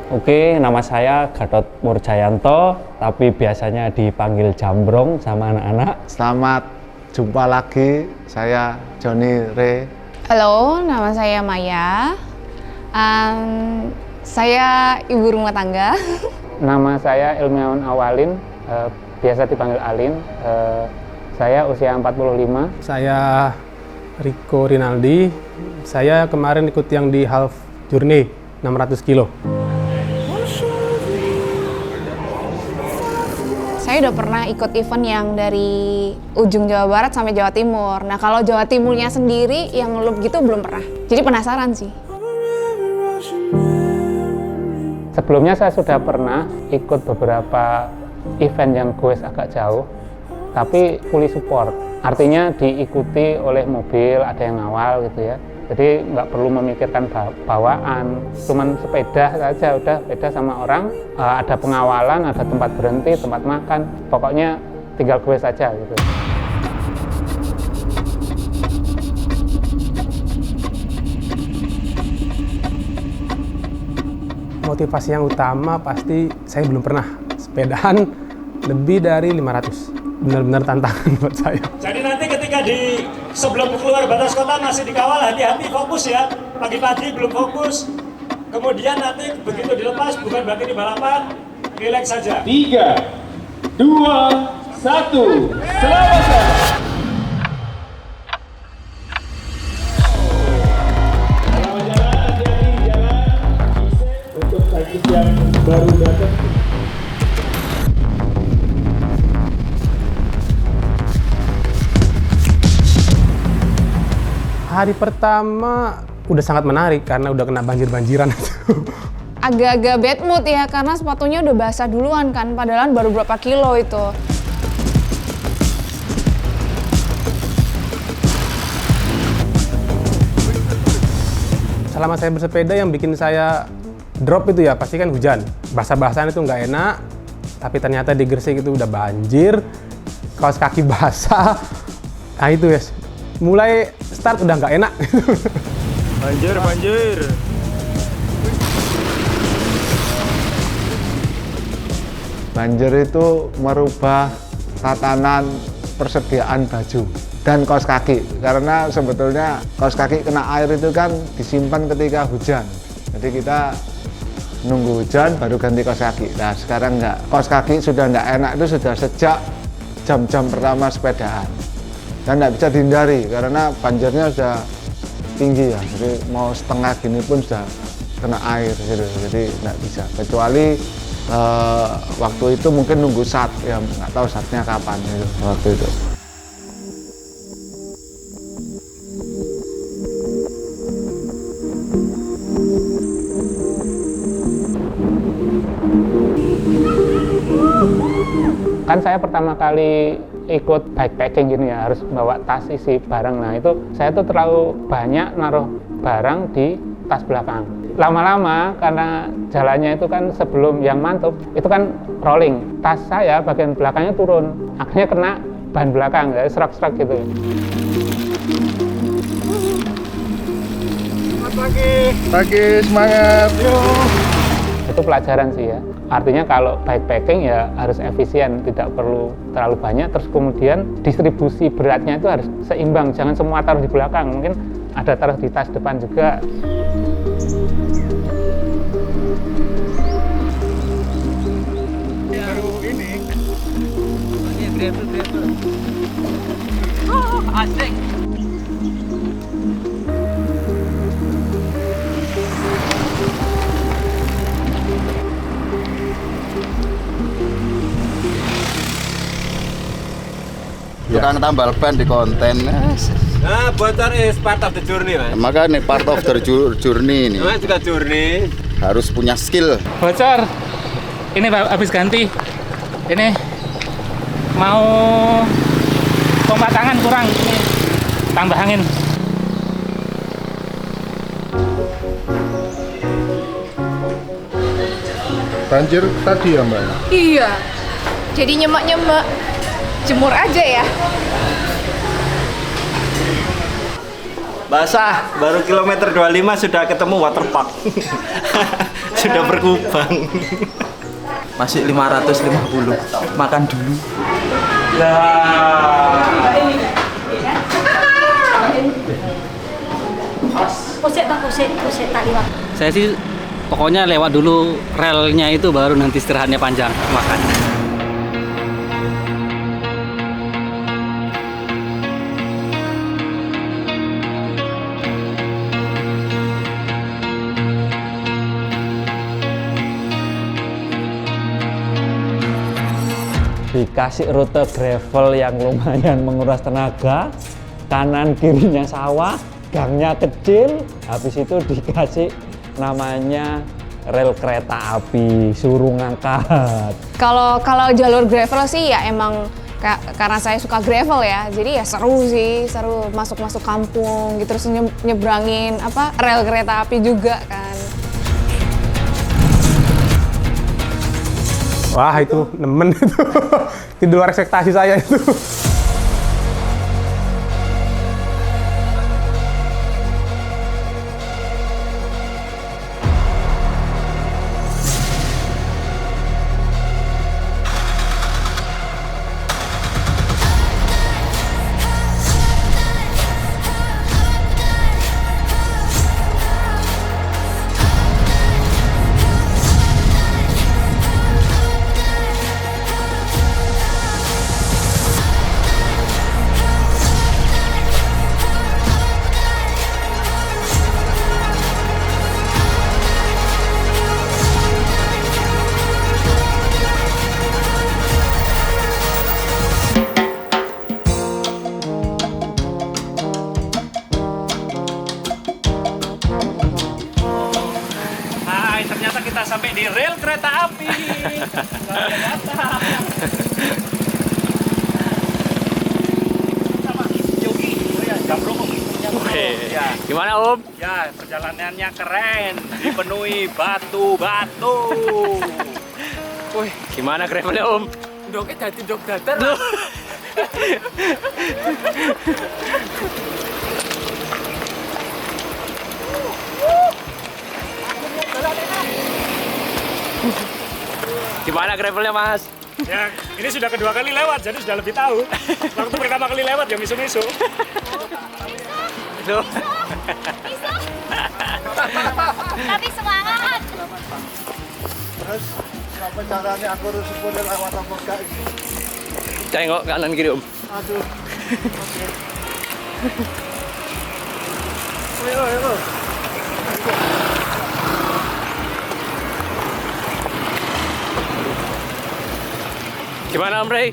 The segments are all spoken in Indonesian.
Oke, nama saya Gatot Murjayanto, tapi biasanya dipanggil Jambrong sama anak-anak. Selamat jumpa lagi, saya Johnny Ray. Halo, nama saya Maya. Saya ibu rumah tangga. Nama saya Ilmiawan Awalin, biasa dipanggil Alin. Saya usia 45. Saya Rico Rinaldi. Saya kemarin ikut yang di half journey 600 kilo. Saya udah pernah ikut event yang dari ujung Jawa Barat sampai Jawa Timur. Nah, kalau Jawa Timurnya sendiri yang loop gitu belum pernah. Jadi penasaran sih. Sebelumnya saya sudah pernah ikut beberapa event yang goes agak jauh, tapi fully support. Artinya diikuti oleh mobil, ada yang ngawal gitu ya. Jadi nggak perlu memikirkan bawaan, cuman sepeda saja, udah beda sama orang, ada pengawalan, ada tempat berhenti, tempat makan, pokoknya tinggal gue saja gitu. Motivasi yang utama pasti saya belum pernah sepedaan lebih dari 500. Benar-benar tantangan buat saya. Jadi nanti ketika sebelum keluar batas kota masih dikawal, hati-hati, fokus ya. Pagi-pagi belum fokus. Kemudian nanti begitu dilepas, bukan berarti di balapan, relax saja. 3, 2, 1, selamat. Selamat jalan, hati-hati di jalan. Untuk cyclist yang baru datang. Hari pertama udah sangat menarik karena udah kena banjir-banjiran. Agak-agak bad mood ya, karena sepatunya udah basah duluan kan, padahal baru berapa kilo itu. Selama saya bersepeda yang bikin saya drop itu ya pasti kan hujan. Basah-basahan itu nggak enak, tapi ternyata di Gresik itu udah banjir, kaos kaki basah. Nah itu ya, mulai start udah nggak enak. Banjir. Banjir itu merubah tatanan persediaan baju dan kaos kaki, karena sebetulnya kaos kaki kena air itu kan disimpan ketika hujan. Jadi kita nunggu hujan baru ganti kaos kaki. Nah sekarang enggak, kaos kaki sudah enggak enak itu sudah sejak jam-jam pertama sepedaan. Dan enggak bisa dihindari karena banjirnya sudah tinggi ya. Jadi mau setengah gini pun sudah kena air gitu. Jadi enggak bisa, kecuali waktu itu mungkin nunggu sat, ya nggak tahu satnya kapan gitu waktu itu. Kan saya pertama kali ikut bikepacking gini ya, harus bawa tas isi barang. Nah itu saya tuh terlalu banyak naruh barang di tas belakang. Lama-lama karena jalannya itu kan sebelum yang mantap itu kan rolling, tas saya bagian belakangnya turun, akhirnya kena ban belakang, jadi serak-serak gitu. Pagi, semangat. Itu pelajaran sih ya. Artinya kalau bikepacking ya harus efisien, tidak perlu terlalu banyak. Terus kemudian distribusi beratnya itu harus seimbang, jangan semua taruh di belakang. Mungkin ada taruh di tas depan juga. Baru ini. Oh, asik. Tukang tambal ban di konten. Nah, bocor is part of the journey, Mas. Makanya part of the journey ini. Mas juga journey. Harus punya skill. Bocor. Ini habis ganti. Ini mau pompa tangan kurang. Ini tambah angin. Banjir tadi ya, Mbak? Iya. Jadi nyemek-nyemek. Jemur aja ya. Basah, baru kilometer 25 sudah ketemu waterpark. Sudah berkubang. Masih 550. Makan dulu. Saya sih pokoknya lewat dulu relnya itu baru nanti istirahatnya panjang makan. Dikasih rute gravel yang lumayan menguras tenaga, kanan kirinya sawah, gangnya kecil, habis itu dikasih namanya rel kereta api, suruh ngangkat. Kalau jalur gravel sih ya emang karena saya suka gravel ya, jadi ya seru sih, seru masuk kampung gitu, terus nyebrangin rel kereta api juga kan. Wah itu nemen itu, di luar ekspektasi saya itu. Ternyata kita sampai di rel kereta api. Sama Yogi, Jambrong Om. Ya. Gimana Om? Ya, perjalanannya keren, dipenuhi batu-batu. Wih, gimana gravelnya Om? Doknya jadi dok datar. Gimana gravelnya Mas? Ya, ini sudah kedua kali lewat, jadi sudah lebih tahu. Waktu pertama kali lewat ya misu-misu. Tapi semangat. Terus apa caranya aku harus sepuluh lewat apa enggak? Tengok kanan kiri Om. Aduh. Oke. Ayo. Gimana Om Rey?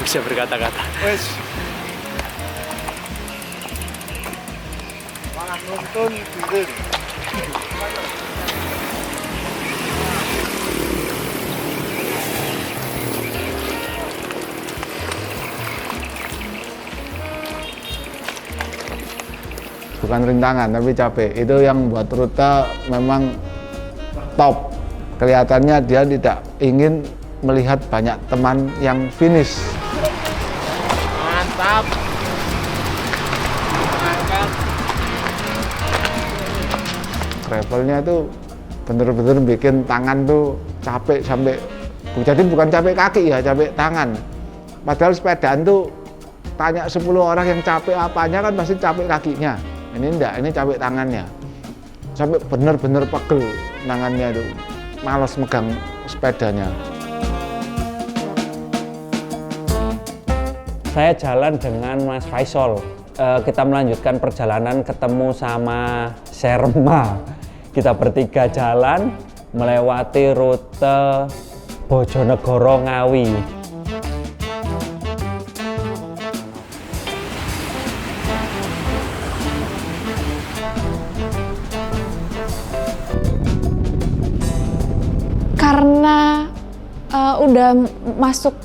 Bisa berkata-kata. Wes. Malah nonton diri. Bukan rintangan tapi capek. Itu yang buat rute memang top. Kelihatannya dia tidak ingin melihat banyak teman yang finish. Mantap. Gravelnya itu bener-bener bikin tangan tuh capek sampai, jadi bukan capek kaki ya, capek tangan. Padahal sepedaan tuh tanya 10 orang yang capek apanya kan pasti capek kakinya. Ini enggak, ini capek tangannya. Sampai bener-bener pegel tangannya itu, malas megang sepedanya. Saya jalan dengan Mas Faisal. Kita melanjutkan perjalanan ketemu sama Sherma. Kita bertiga jalan melewati rute Bojonegoro Ngawi. Karena udah masuk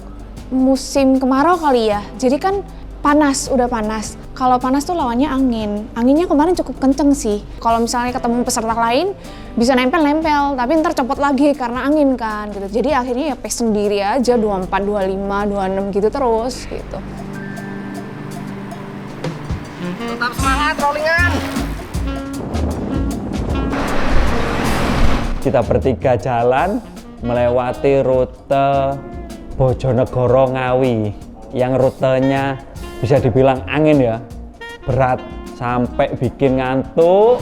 musim kemarau kali ya, jadi kan panas, udah panas. Kalau panas tuh lawannya angin. Anginnya kemarin cukup kenceng sih. Kalau misalnya ketemu peserta lain, bisa nempel-nempel, tapi ntar copot lagi karena angin kan gitu. Jadi akhirnya ya pace sendiri aja, 24, 25, 26 gitu terus gitu. Tetap semangat rollingan. Kita bertiga jalan melewati rute Bojonegoro Ngawi yang rutenya bisa dibilang angin ya, berat sampai bikin ngantuk.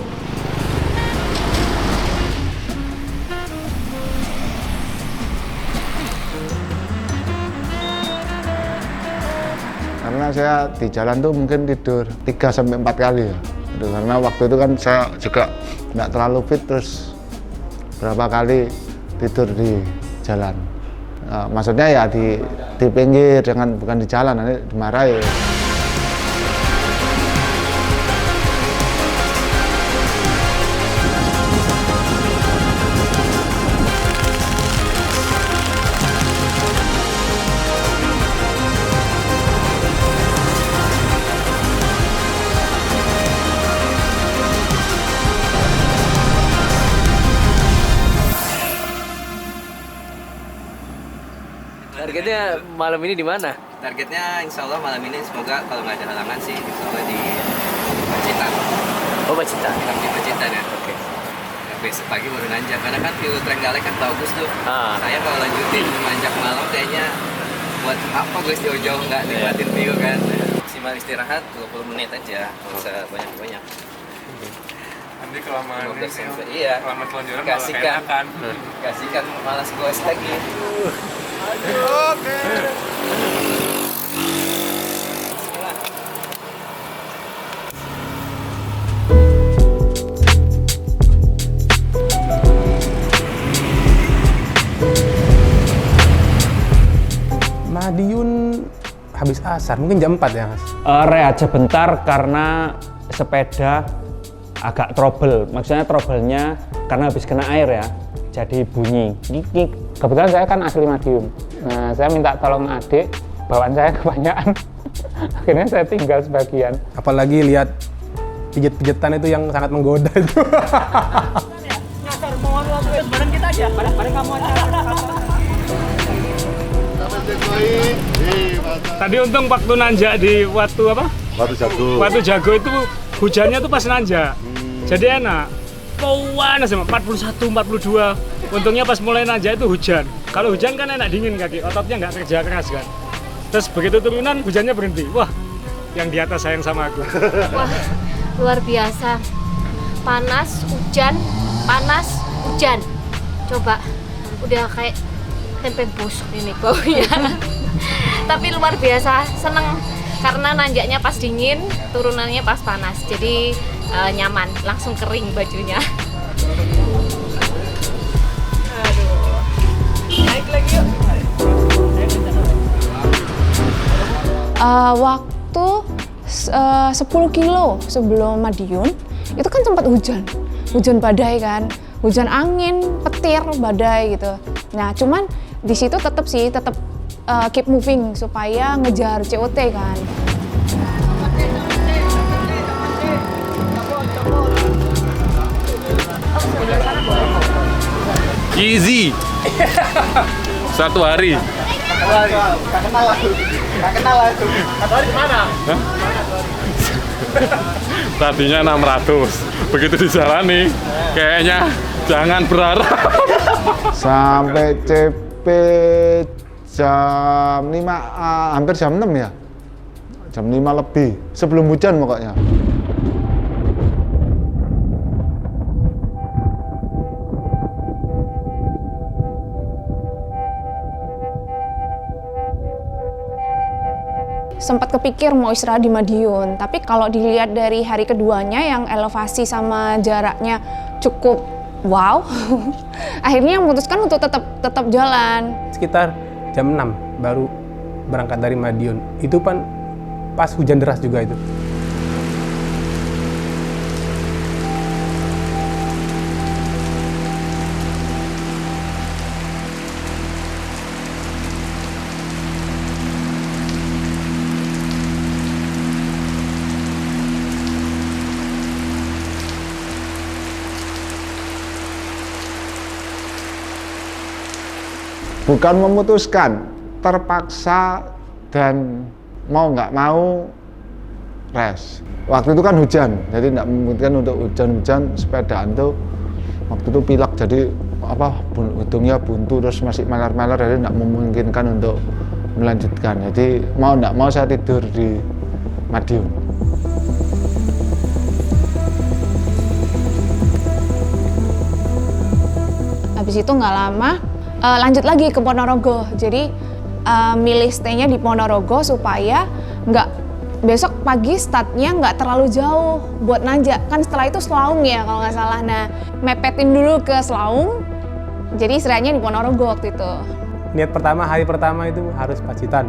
Karena saya di jalan tuh mungkin tidur 3-4 kali ya. Karena waktu itu kan saya juga nggak terlalu fit, terus berapa kali tidur di jalan. Maksudnya ya di pinggir, bukan di jalan, nanti dimarahi. Targetnya malam ini di mana? Targetnya insya Allah malam ini semoga kalau nggak ada halangan sih insya Allah di Pacitan. Oh Pacitan. Di Pacitan ya. Oke. Besok pagi baru nanjak karena kan view Trenggalek kan bagus tuh. Saya kalau lanjutin nanjak malam kayaknya buat apa guys jauh-jauh nggak nikmatin view kan. Maksimal istirahat 20 menit aja, nggak usah banyak-banyak. Nanti kelamaan iya. Kelamaan selanjutnya kasihkan malas goes lagi. Oke. Madiun habis asar, mungkin jam 4 ya Mas? Rehat sebentar karena sepeda agak trouble. Maksudnya trouble-nya karena habis kena air ya, jadi bunyi. Kebetulan saya kan asli Madiun. Nah, saya minta tolong adik, bawaan saya kebanyakan. Akhirnya saya tinggal sebagian. Apalagi lihat pijet-pijetan itu yang sangat menggoda itu. Ngasar mohon waktu bareng kita aja, bareng kamu aja. Tadi untung waktu nanjak di Watu apa? Watu Jago. Watu Jago itu hujannya tuh pas nanjak. Jadi enak. Panas sama 41, 42. Untungnya pas mulai nanjak itu hujan. Kalau hujan kan enak dingin kaki, ototnya nggak kerja keras kan. Terus begitu turunan hujannya berhenti. Wah, yang di atas sayang sama aku. Wah, luar biasa. Panas, hujan, panas, hujan. Coba, udah kayak tempe busuk ini baunya. Tapi luar biasa, seneng karena nanjaknya pas dingin, turunannya pas panas. Jadi nyaman, langsung kering bajunya. Aduh. Naik lagi yuk. Waktu 10 kilo sebelum Madiun, itu kan sempat hujan badai kan, hujan angin, petir, badai gitu. Nah, cuman di situ tetap keep moving supaya ngejar COT kan. Easy. Satu hari. Gak kenal lah itu. Satu hari kemana? Tadinya 600. Begitu dijalani, kayaknya jangan berharap. Sampai CP jam 5, hampir jam 6 ya. Jam 5 lebih, sebelum hujan pokoknya. Sempat kepikir mau istirahat di Madiun, tapi kalau dilihat dari hari keduanya yang elevasi sama jaraknya cukup wow, akhirnya memutuskan untuk tetap jalan. Sekitar jam 6 baru berangkat dari Madiun. Itu kan pas hujan deras juga itu. Bukan memutuskan, terpaksa dan mau nggak mau race. Waktu itu kan hujan, jadi tidak memungkinkan untuk hujan-hujan sepedaan tuh. Waktu itu pilek, jadi hidungnya buntu terus masih meler-meler, jadi tidak memungkinkan untuk melanjutkan. Jadi mau tidak mau saya tidur di Madiun. Habis itu nggak lama lanjut lagi ke Ponorogo. Jadi milih stay-nya di Ponorogo supaya besok pagi startnya nggak terlalu jauh buat nanjak. Kan setelah itu Selaung ya kalau nggak salah. Nah, mepetin dulu ke Selaung. Jadi istirahatnya di Ponorogo waktu itu. Niat pertama, hari pertama itu harus Pacitan.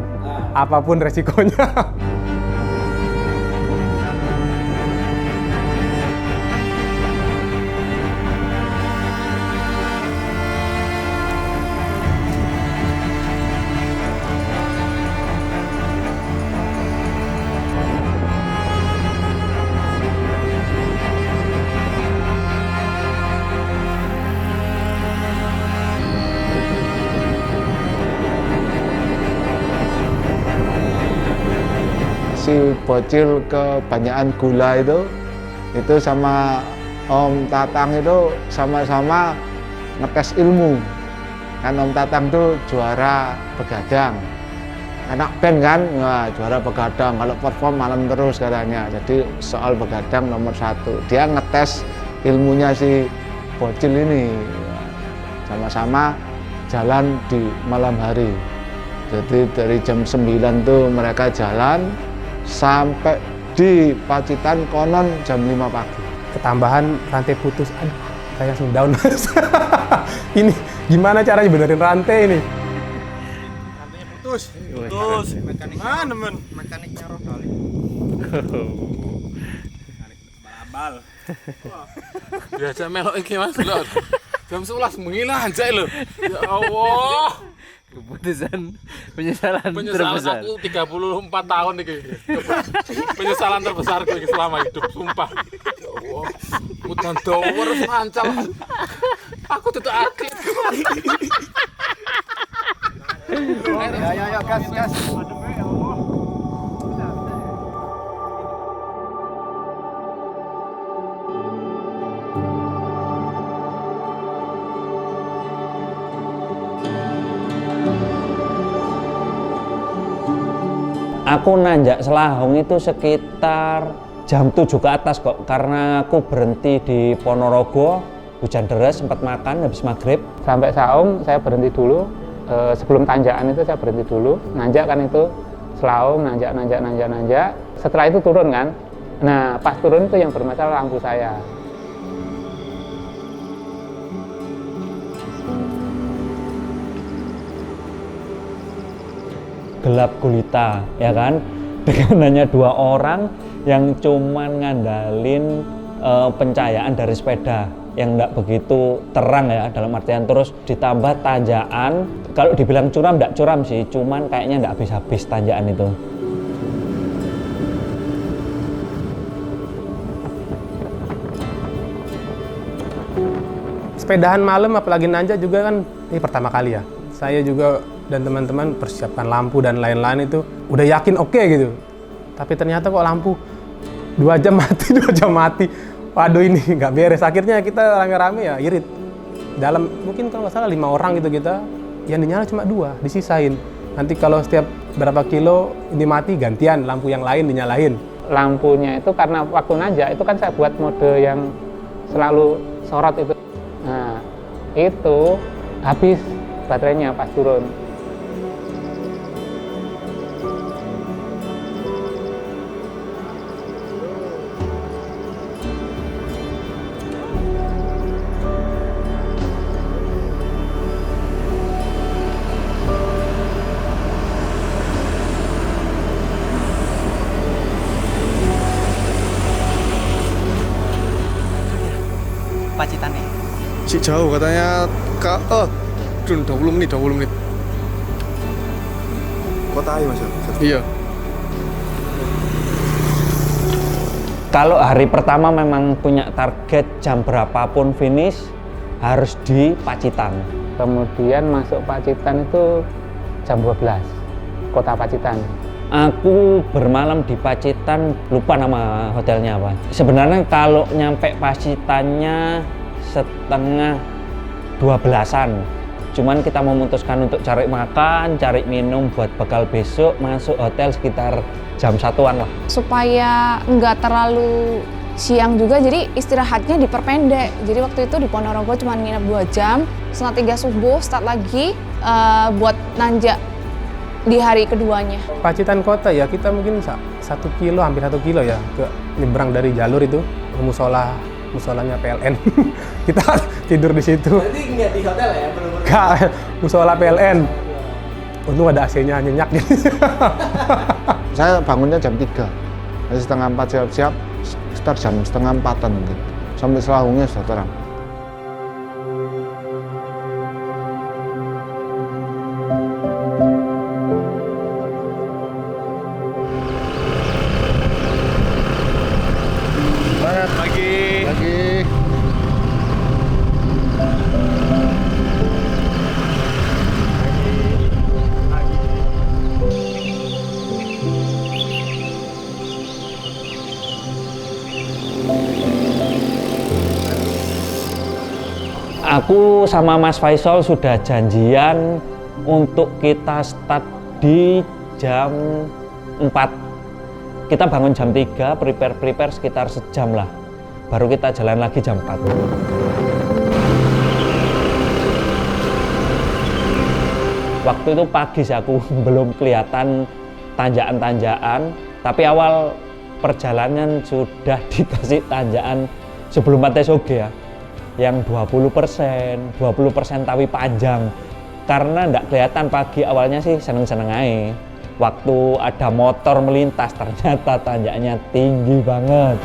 Apapun resikonya. Si bocil kebanyakan gula itu sama Om Tatang itu sama-sama ngetes ilmu. Kan Om Tatang itu juara begadang, anak band kan, juara begadang, kalau perform malam terus katanya. Jadi soal begadang nomor 1, dia ngetes ilmunya si bocil ini. Sama-sama jalan di malam hari. Jadi dari jam 9 tuh mereka jalan sampai di Pacitan konon jam 5 pagi. Ketambahan rantai putus, aduh saya langsung down. Ini gimana caranya benerin rantai ini? Rantainya putus. Putus. Mekanik. Mana men? Mekaniknya roh kali. Mekanik balabal. Biasa melok iki Mas lho. Jam 11 mengilah aja lho. Ya Allah. Keputusan penyesalan terbesar. Aku 34 tahun iki. Penyesalan terbesarku iki selama hidup, sumpah. Ya Allah. Mudan dawa terus mancal. Aku tetek akeh. Ayo gas. Aku nanjak Selaung itu sekitar jam 7 ke atas kok, karena aku berhenti di Ponorogo, hujan deras, sempat makan habis maghrib. Sampai Saung saya berhenti dulu, sebelum tanjakan itu saya berhenti dulu, nanjak kan itu Selaung, nanjak. Setelah itu turun kan, nah pas turun itu yang bermasalah lampu saya. Gelap gulita, ya kan, dengan hanya 2 orang yang cuman ngandalin pencahayaan dari sepeda yang enggak begitu terang ya, dalam artian terus ditambah tanjakan. Kalau dibilang curam, enggak curam sih, cuman kayaknya enggak habis-habis tanjakan itu. Sepedahan malam apalagi nanjak juga kan ini pertama kali ya. Saya juga dan teman-teman persiapkan lampu dan lain-lain itu udah yakin oke gitu. Tapi ternyata kok lampu 2 jam mati. Waduh ini nggak beres. Akhirnya kita rame-rame ya irit. Dalam mungkin kalau nggak salah 5 orang gitu kita, yang dinyala cuma 2, disisain. Nanti kalau setiap berapa kilo ini mati gantian lampu yang lain dinyalain. Lampunya itu karena waktu nanjak itu kan saya buat mode yang selalu sorot itu. Nah itu habis baterainya pas turun. Pacitan nih. Si jauh katanya ke 20 menit. Kota aja Mas. Iya. Kalau hari pertama memang punya target jam berapapun finish harus di Pacitan. Kemudian masuk Pacitan itu jam 12, kota Pacitan. Aku bermalam di Pacitan, lupa nama hotelnya apa. Sebenarnya kalau nyampe Pacitannya setengah 12-an. Cuman kita memutuskan untuk cari makan, cari minum buat bekal besok, masuk hotel sekitar jam 1-an lah. Supaya nggak terlalu siang juga, jadi istirahatnya diperpendek. Jadi waktu itu di Ponorogo cuma nginep 2 jam, setengah 3 subuh start lagi buat nanjak di hari keduanya. Pacitan kota ya, kita mungkin 1 kilo, hampir 1 kilo ya, ke nyebrang dari jalur itu ke musolanya PLN. Kita tidur di situ. Berarti nggak di hotel ya? Nggak, musola PLN. Untung ada AC-nya nyenyak gitu. Saya bangunnya jam 3. Jadi setengah 4 siap-siap, sekitar jam setengah 4-an mungkin. Sampai selahungnya sudah terang. Semangat pagi. Aku sama Mas Faisal sudah janjian untuk kita start di jam 4. Kita bangun jam 3, prepare sekitar sejam lah. Baru kita jalan lagi jam 4. Waktu itu pagi sih aku belum kelihatan tanjakan-tanjakan, tapi awal perjalanan sudah dikasih tanjakan sebelum Pantai Soge ya. Yang 20% tapi panjang. Karena nggak kelihatan pagi, awalnya sih seneng-seneng aja. Waktu ada motor melintas ternyata tanjakannya tinggi banget.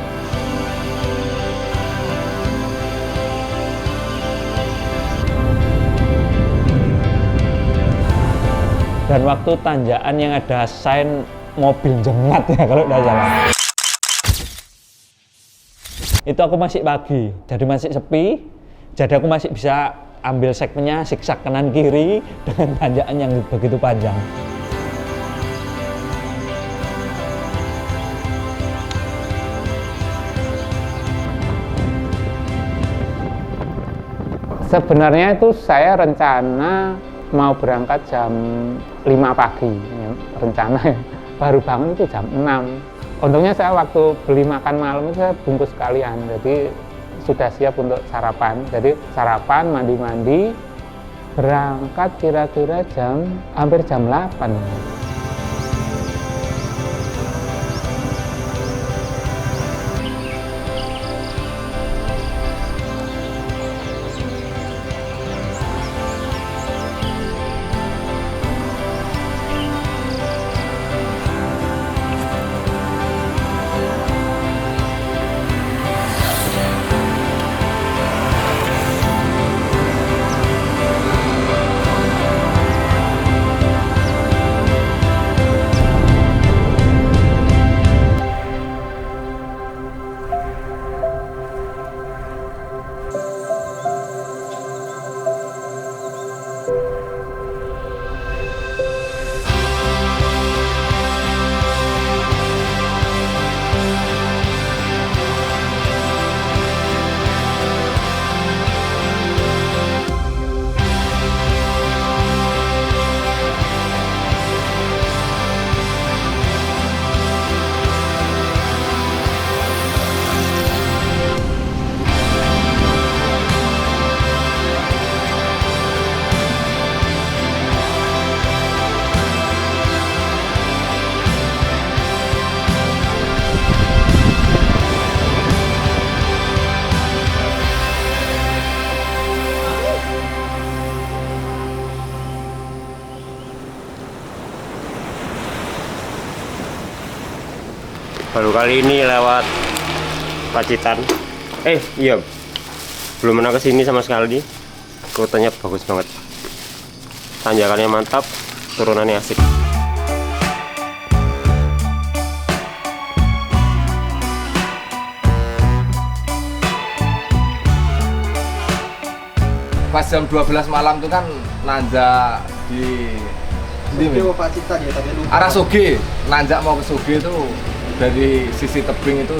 Dan waktu tanjakan yang ada sign mobil jengat ya kalau nggak salah. Itu aku masih pagi, jadi masih sepi. Jadi aku masih bisa ambil segmennya zigzag kanan kiri dengan tanjakan yang begitu panjang. Sebenarnya itu saya rencana mau berangkat jam 5 pagi, rencana baru bangun itu jam 6. Untungnya saya waktu beli makan malam itu saya bungkus sekalian, jadi sudah siap untuk sarapan. Jadi sarapan, mandi-mandi, berangkat kira-kira hampir jam 8. Baru kali ini lewat Pacitan. Iya, belum pernah kesini sama sekali. Rutenya bagus banget, tanjakannya mantap, turunannya asik. Pas jam 12 malam tuh kan nanjak di Sugi apa Pacitan ya, tapi lupa. Arah Sugi, nanjak mau ke Sugi itu dari sisi tebing itu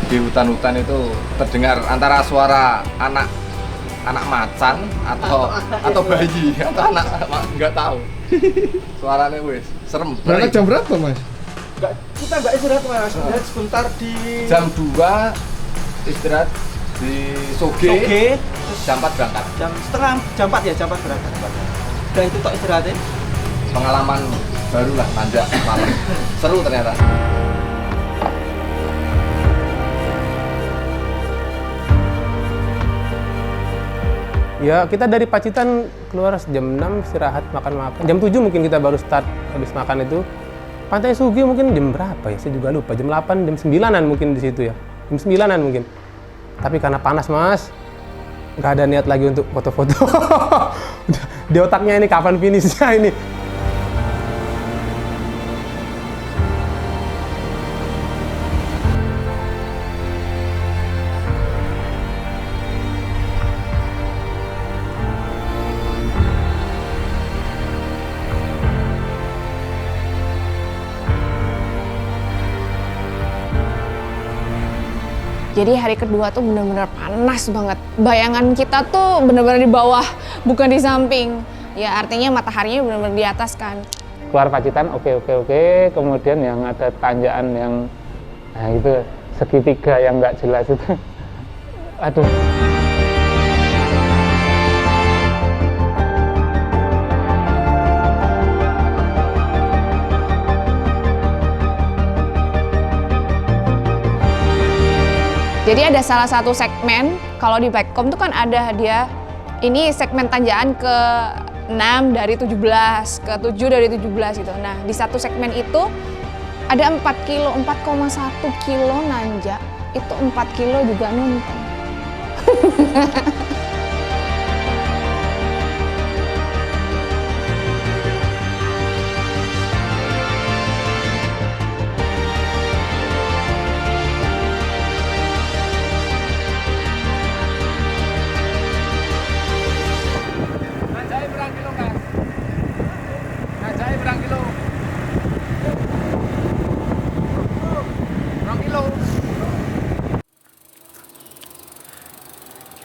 di hutan-hutan itu terdengar antara suara anak macan atau bayi atau anak nggak tahu. Suaranya wes serem. Berangkat jam berapa, Mas? Kita nggak istirahat Mas, istirahat sebentar di Jam 2 istirahat di Soge, terus jam 4 berangkat. jam 4 ya, jam 4 berangkat. Dan itu tok istirahatnya. Pengalaman baru lah nanjak malam. Seru ternyata. Ya kita dari Pacitan keluar jam 6 istirahat makan-makan. Jam 7 mungkin kita baru start habis makan itu. Pantai Sugi mungkin jam berapa ya? Saya juga lupa. Jam 8, jam 9-an mungkin di situ ya. Jam 9-an mungkin. Tapi karena panas Mas, nggak ada niat lagi untuk foto-foto. Di otaknya ini kapan finishnya ini. Jadi hari kedua tuh bener-bener panas banget. Bayangan kita tuh bener-bener di bawah, bukan di samping. Ya artinya mataharinya bener-bener di atas kan. Keluar Pacitan, oke. Kemudian yang ada tanjakan yang, nah itu segitiga yang nggak jelas itu. Aduh. Jadi ada salah satu segmen, kalau di Blackcomb tuh kan ada dia, ini segmen tanjakan ke 6 dari 17, ke 7 dari 17 gitu. Nah di satu segmen itu ada 4 kilo, 4,1 kilo nanjak, itu 4 kilo juga nonton.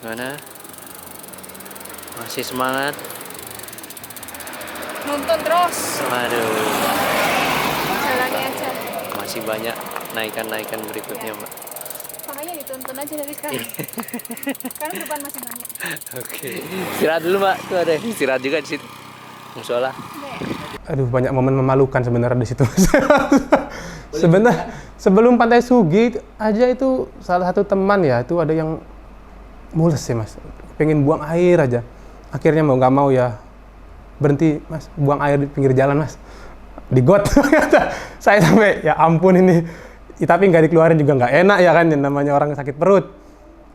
Gimana? Masih semangat? Nonton terus. Aduh, Jalani aja. masih banyak naikan-naikan berikutnya, Mbak. Makanya ditonton aja dari sekarang. Karena depan masih banyak. Oke. Istirahat dulu, Mbak. Tuh ada istirahat juga di situ. Musola. Aduh, banyak momen memalukan sebenarnya di situ. Sebenarnya sebelum Pantai Sugi aja itu salah satu teman ya, itu ada yang mules sih Mas, pengen buang air aja. Akhirnya mau nggak mau ya berhenti Mas, buang air di pinggir jalan Mas, di got. Saya sampai ya ampun ini, ya, tapi nggak dikeluarin juga nggak enak ya kan, namanya orang sakit perut.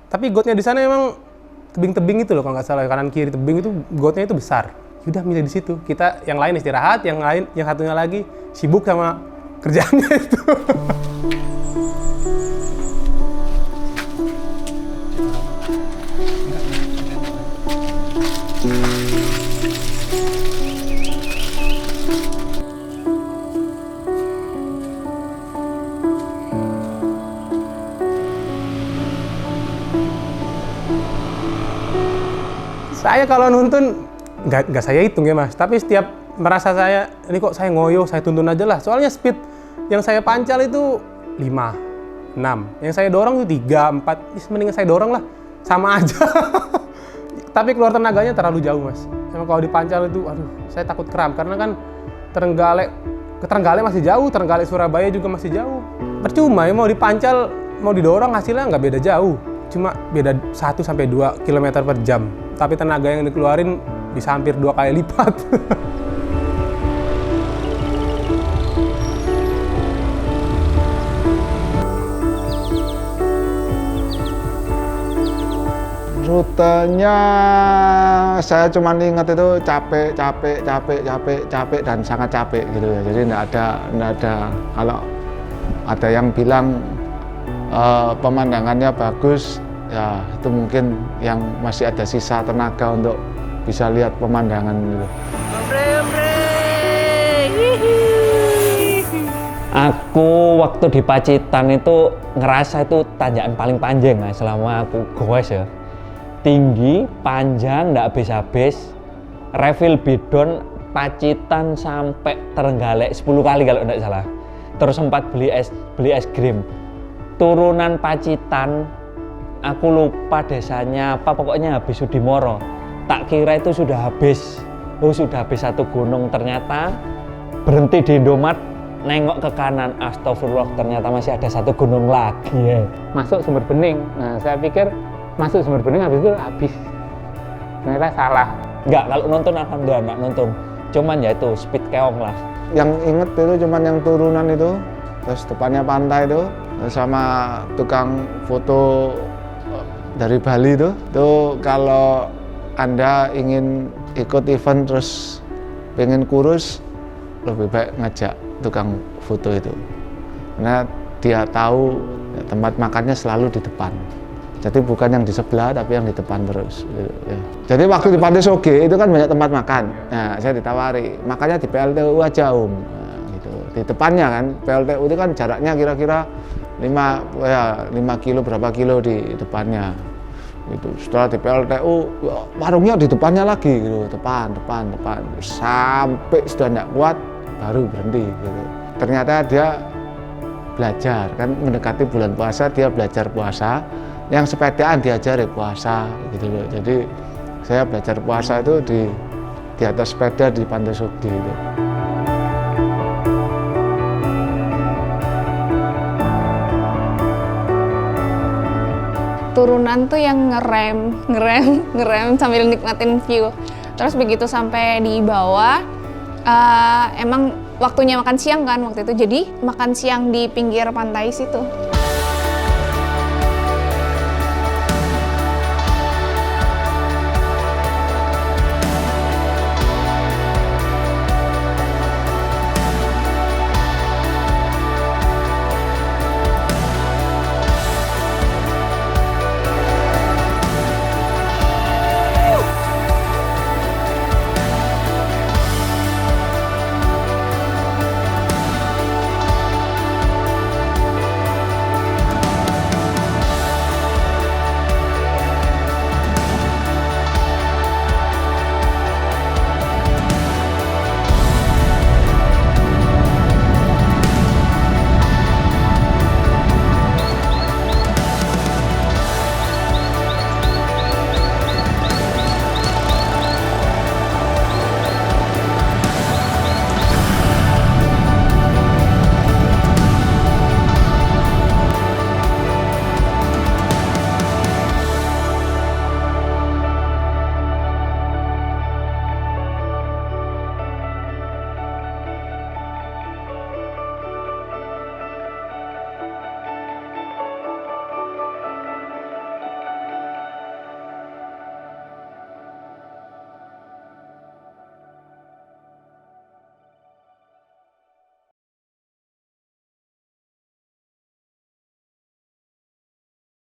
Tapi gotnya di sana emang tebing-tebing itu loh kalau nggak salah, kanan kiri tebing itu gotnya itu besar. Udah milih di situ, kita yang lain istirahat, yang satunya lagi sibuk sama kerjaannya itu. Saya kalau nuntun nggak saya hitung ya Mas, tapi setiap merasa saya ini kok saya ngoyo, saya tuntun aja lah. Soalnya speed yang saya pancal itu 5, 6, yang saya dorong itu 3, 4, mendingan saya dorong lah, sama aja. Tapi keluar tenaganya terlalu jauh Mas. Emang kalau dipancal itu, aduh, saya takut kram karena kan Trenggalek masih jauh, Trenggalek Surabaya juga masih jauh. Percuma ya mau dipancal, mau didorong hasilnya nggak beda jauh. Cuma beda 1-2 km per jam. Tapi tenaga yang dikeluarin bisa hampir 2 kali lipat. Rutenya saya cuma ingat itu capek dan sangat capek gitu ya. Jadi enggak ada kalau ada yang bilang pemandangannya bagus, ya itu mungkin yang masih ada sisa tenaga untuk bisa lihat pemandangan gitu. Aku waktu di Pacitan itu ngerasa itu tanjakan paling panjang selama aku goes ya. Tinggi, panjang, nggak habis-habis. Refill bidon Pacitan sampai Trenggalek 10 kali kalau nggak salah. Terus sempat beli es krim. Turunan Pacitan, aku lupa desanya apa, pokoknya habis Sudimoro. Tak kira itu sudah habis. Sudah habis satu gunung, ternyata berhenti di Indomaret. Nengok ke kanan, astagfirullah, ternyata masih ada satu gunung lagi ya. Masuk Sumber Bening. Nah, saya pikir masuk Sumber Bening habis itu habis. Ternyata salah. Enggak, kalau nonton alhamdulillah enggak nonton. Cuman ya itu speed keong lah. Yang inget itu cuman yang turunan itu, terus depannya pantai itu, sama tukang foto dari Bali itu. Itu kalau Anda ingin ikut event terus pengen kurus, lebih baik ngajak tukang foto itu, karena dia tahu ya, tempat makannya selalu di depan, jadi bukan yang di sebelah tapi yang di depan terus ya. Jadi waktu di Pantai Soge itu kan banyak tempat makan, nah saya ditawari makannya di PLTU aja Om, nah, gitu. Di depannya kan PLTU itu kan jaraknya kira-kira 5 kilo berapa kilo di depannya gitu. Setelah di PLTU warungnya di depannya lagi gitu, depan sampai sudah tidak kuat baru berhenti gitu. Ternyata dia belajar kan, mendekati bulan puasa dia belajar puasa, yang sepedaan diajari puasa gitu loh. Jadi saya belajar puasa itu di atas sepeda di Pantai Soge gitu. Turunan tuh yang ngerem sambil nikmatin view. Terus begitu sampai di bawah, emang waktunya makan siang kan waktu itu, jadi makan siang di pinggir pantai situ.